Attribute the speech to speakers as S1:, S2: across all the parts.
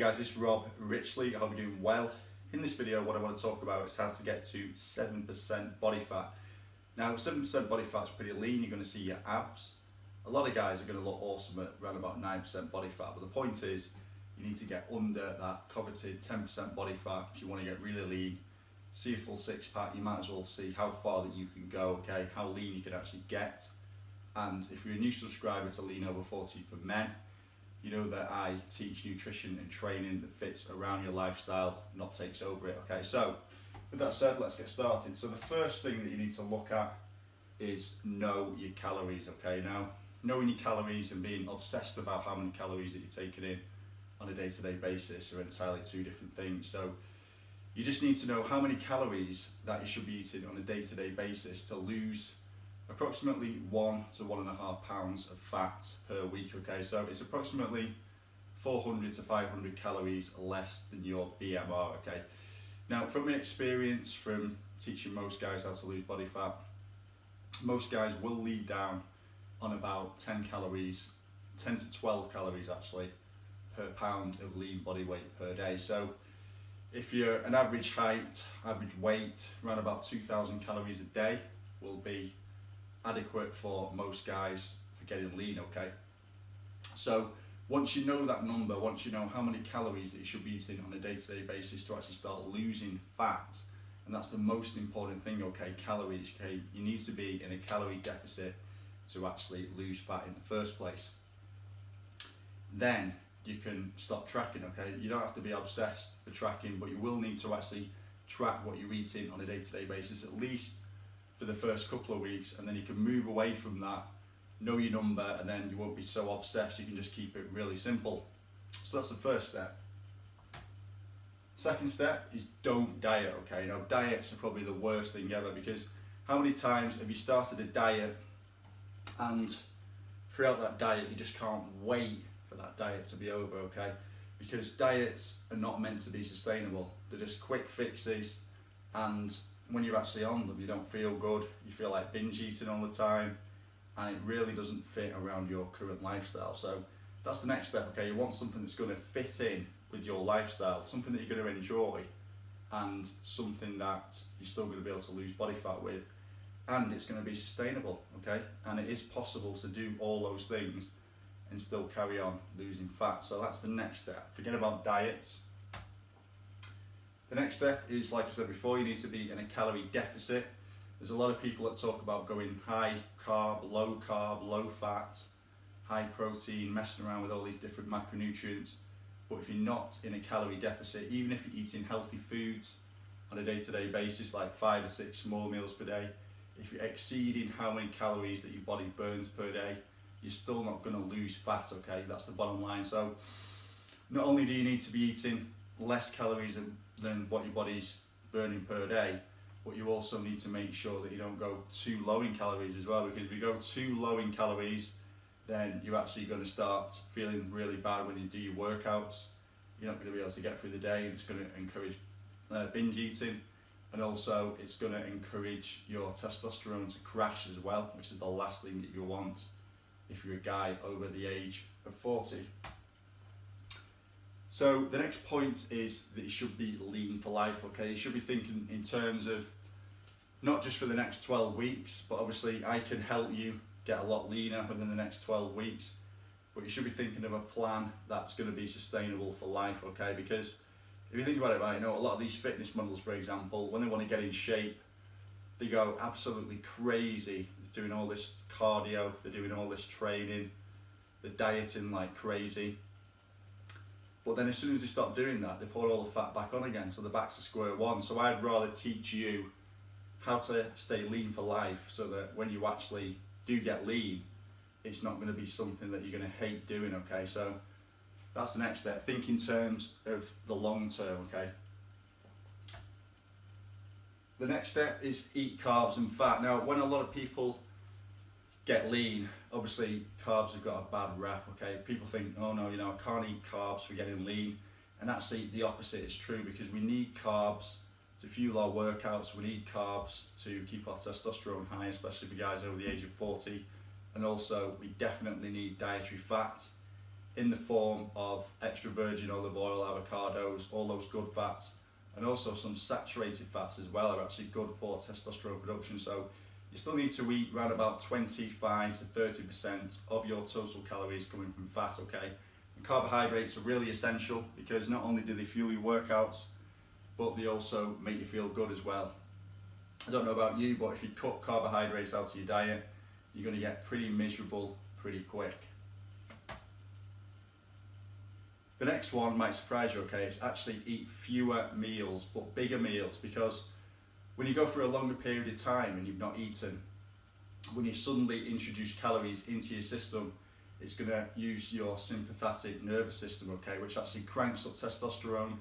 S1: guys, this is Rob Richley. I hope you're doing well. In this video, what I want to talk about is how to get to 7% body fat. Now, 7% body fat is pretty lean. You're going to see your abs. A lot of guys are going to look awesome at around about 9% body fat, but the point is you need to get under that coveted 10% body fat if you want to get really lean. See a full six pack, you might as well see how far that you can go, okay, how lean you can actually get. And if you're a new subscriber to Lean Over 40 for Men, you know that I teach nutrition and training that fits around your lifestyle, not takes over it. Okay, so with that said, let's get started. So the first thing that you need to look at is know your calories. Okay, now knowing your calories and being obsessed about how many calories that you're taking in on a day-to-day basis are entirely two different things. So you just need to know how many calories that you should be eating on a day-to-day basis to lose approximately 1 to 1.5 pounds of fat per week. Okay, so it's approximately 400 to 500 calories less than your BMR. Okay, now from my experience from teaching most guys how to lose body fat, most guys will lead down on about 10 to 12 calories actually per pound of lean body weight per day. So if you're an average height, average weight, around about 2,000 calories a day will be adequate for most guys for getting lean. Okay, so once you know that number, once you know how many calories that you should be eating on a day-to-day basis to actually start losing fat, and that's the most important thing, okay, calories. Okay, you need to be in a calorie deficit to actually lose fat in the first place. Then you can stop tracking. Okay, you don't have to be obsessed with tracking, but you will need to actually track what you're eating on a day-to-day basis, at least for the first couple of weeks, and then you can move away from that, know your number, and then you won't be so obsessed. You can just keep it really simple. So that's the first step. Second step is don't diet. Okay, now diets are probably the worst thing ever, because how many times have you started a diet and throughout that diet you just can't wait for that diet to be over? Okay, because diets are not meant to be sustainable. They're just quick fixes, and when you're actually on them, you don't feel good. You feel like binge eating all the time, and it really doesn't fit around your current lifestyle. So that's the next step. Okay, you want something that's going to fit in with your lifestyle, something that you're going to enjoy, and something that you're still going to be able to lose body fat with, and it's going to be sustainable. Okay, and it is possible to do all those things and still carry on losing fat. So that's the next step. Forget about diets. The next step is, like I said before, you need to be in a calorie deficit. There's a lot of people that talk about going high carb, low fat, high protein, messing around with all these different macronutrients. But if you're not in a calorie deficit, even if you're eating healthy foods on a day-to-day basis, like 5 or 6 small meals per day, if you're exceeding how many calories that your body burns per day, you're still not going to lose fat. Okay, that's the bottom line. So not only do you need to be eating less calories than what your body's burning per day, but you also need to make sure that you don't go too low in calories as well, because if you go too low in calories, then you're actually going to start feeling really bad when you do your workouts. You're not going to be able to get through the day, and it's going to encourage binge eating, and also it's going to encourage your testosterone to crash as well, which is the last thing that you want if you're a guy over the age of 40. So the next point is that you should be lean for life. Okay, you should be thinking in terms of not just for the next 12 weeks, but obviously I can help you get a lot leaner within the next 12 weeks, but you should be thinking of a plan that's going to be sustainable for life. Okay, because if you think about it, right, you know, a lot of these fitness models, for example, when they want to get in shape, they go absolutely crazy. They're doing all this cardio, they're doing all this training, they're dieting like crazy. But then as soon as they stop doing that, they put all the fat back on again, so they're back to square one. So I'd rather teach you how to stay lean for life, so that when you actually do get lean, it's not going to be something that you're going to hate doing. Okay, so that's the next step. Think in terms of the long term. Okay. The next step is eat carbs and fat. Now, when a lot of people get lean, obviously carbs have got a bad rap. Okay, people think, oh no, you know, I can't eat carbs for getting lean, and actually the opposite is true, because we need carbs to fuel our workouts. We need carbs to keep our testosterone high, especially for guys over the age of 40, and also we definitely need dietary fat in the form of extra virgin olive oil, avocados, all those good fats, and also some saturated fats as well are actually good for testosterone production. So you still need to eat around about 25 to 30% of your total calories coming from fat, okay? And carbohydrates are really essential because not only do they fuel your workouts, but they also make you feel good as well. I don't know about you, but if you cut carbohydrates out of your diet, you're going to get pretty miserable pretty quick. The next one might surprise you, okay? It's actually eat fewer meals, but bigger meals, because when you go for a longer period of time and you've not eaten, when you suddenly introduce calories into your system, it's going to use your sympathetic nervous system, okay, which actually cranks up testosterone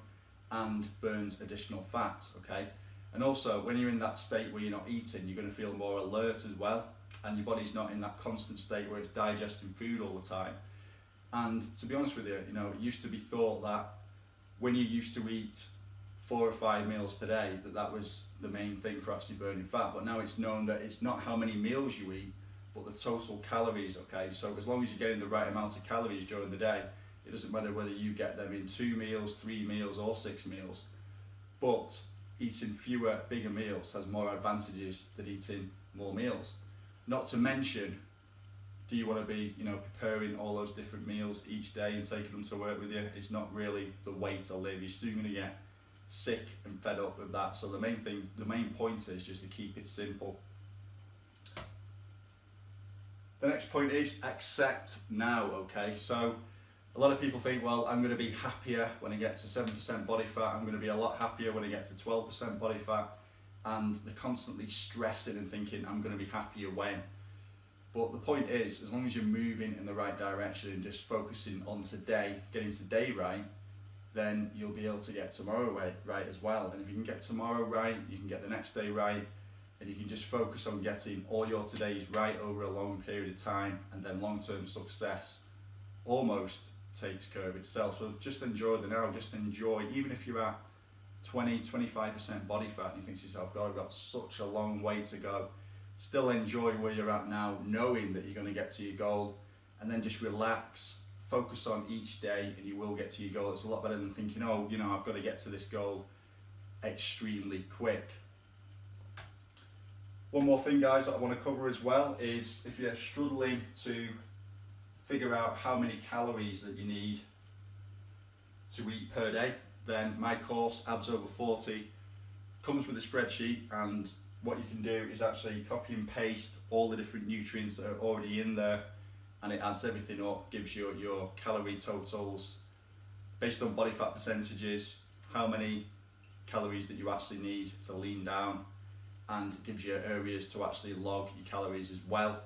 S1: and burns additional fat, okay? And also, when you're in that state where you're not eating, you're going to feel more alert as well, and your body's not in that constant state where it's digesting food all the time. And to be honest with you, you know, it used to be thought that when you used to eat 4 or 5 meals per day, that was the main thing for actually burning fat. But now it's known that it's not how many meals you eat, but the total calories, okay? So as long as you're getting the right amount of calories during the day, it doesn't matter whether you get them in 2 meals, 3 meals, or 6 meals. But eating fewer, bigger meals has more advantages than eating more meals. Not to mention, do you want to be, you know, preparing all those different meals each day and taking them to work with you? It's not really the way to live. You're soon going to get sick and fed up with that. So the main point is just to keep it simple. The next point is accept now, okay? So a lot of people think, well, I'm going to be happier when I get to 7% body fat. I'm going to be a lot happier when I get to 12% body fat. And they're constantly stressing and thinking, I'm going to be happier when. But the point is, as long as you're moving in the right direction and just focusing on today, getting today right, then you'll be able to get tomorrow right as well. And if you can get tomorrow right, you can get the next day right, and you can just focus on getting all your todays right over a long period of time, and then long-term success almost takes care of itself. So just enjoy the now, just enjoy, even if you're at 20-25% body fat and you think to yourself, God, I've got such a long way to go. Still enjoy where you're at now, knowing that you're going to get to your goal, and then just relax, focus on each day, and you will get to your goal. It's a lot better than thinking, oh, you know, I've got to get to this goal extremely quick. One more thing, guys, that I want to cover as well is if you're struggling to figure out how many calories that you need to eat per day, then my course, Abs Over 40, comes with a spreadsheet, and what you can do is actually copy and paste all the different nutrients that are already in there, and it adds everything up, gives you your calorie totals based on body fat percentages, how many calories that you actually need to lean down, and it gives you areas to actually log your calories as well.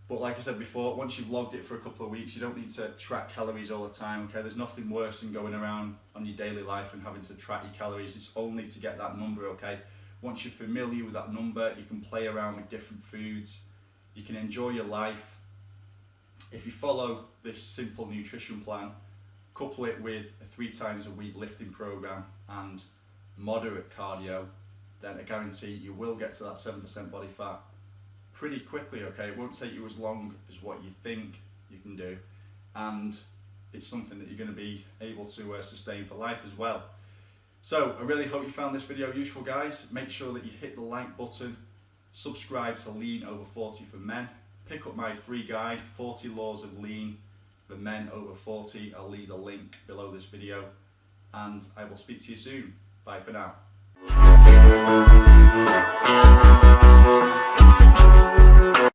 S1: But like I said before, once you've logged it for a couple of weeks, you don't need to track calories all the time, okay? There's nothing worse than going around on your daily life and having to track your calories. It's only to get that number, okay? Once you're familiar with that number, you can play around with different foods, you can enjoy your life. If you follow this simple nutrition plan, couple it with a 3 times a week lifting program and moderate cardio, then I guarantee you will get to that 7% body fat pretty quickly, okay? It won't take you as long as what you think you can do, and it's something that you're going to be able to sustain for life as well. So I really hope you found this video useful, guys. Make sure that you hit the like button, subscribe to Lean Over 40 for Men, pick up my free guide, 40 Laws of Lean for Men Over 40. I'll leave a link below this video, and I will speak to you soon. Bye for now.